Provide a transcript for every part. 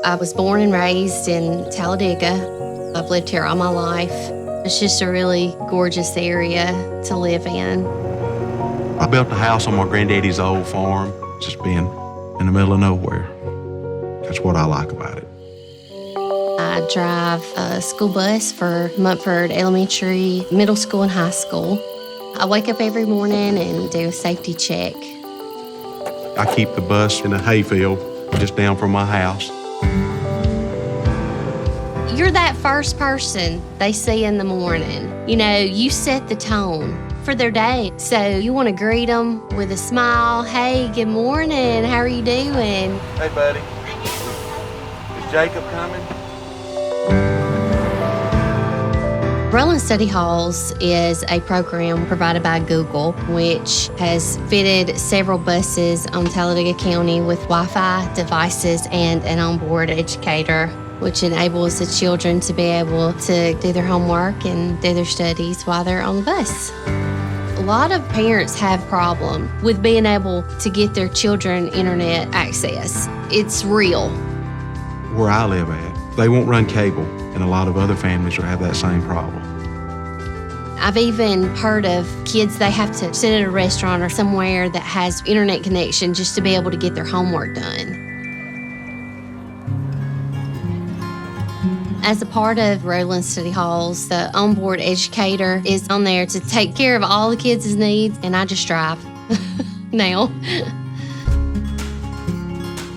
I was born and raised in Talladega. I've lived here all my life. It's just a really gorgeous area to live in. I built a house on my granddaddy's old farm, just being in the middle of nowhere. That's what I like about it. I drive a school bus for Mumford Elementary, middle school, and high school. I wake up every morning and do a safety check. I keep the bus in a hayfield just down from my house. You're that first person they see in the morning. You know, you set the tone for their day. So you want to greet them with a smile. Hey, good morning. How are you doing? Hey, buddy. Is Jacob coming? Rolling Study Halls is a program provided by Google, which has fitted several buses on Talladega County with Wi-Fi devices and an onboard educator, which enables the children to be able to do their homework and do their studies while they're on the bus. A lot of parents have a problem with being able to get their children internet access. It's real. Where I live at, they won't run cable, and a lot of other families will have that same problem. I've even heard of kids, they have to sit at a restaurant or somewhere that has internet connection just to be able to get their homework done. As a part of Rolling Study Halls, the onboard educator is on there to take care of all the kids' needs, and I just drive now.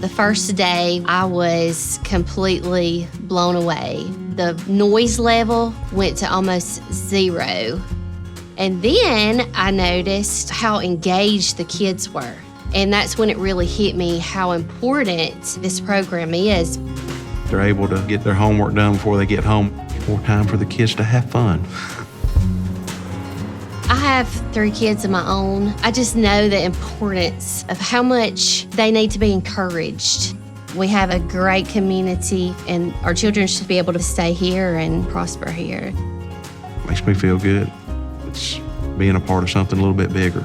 The first day, I was completely blown away. The noise level went to almost zero. And then I noticed how engaged the kids were. And that's when it really hit me how important this program is. They're able to get their homework done before they get home. More time for the kids to have fun. I have 3 kids of my own. I just know the importance of how much they need to be encouraged. We have a great community, and our children should be able to stay here and prosper here. Makes me feel good. It's being a part of something a little bit bigger.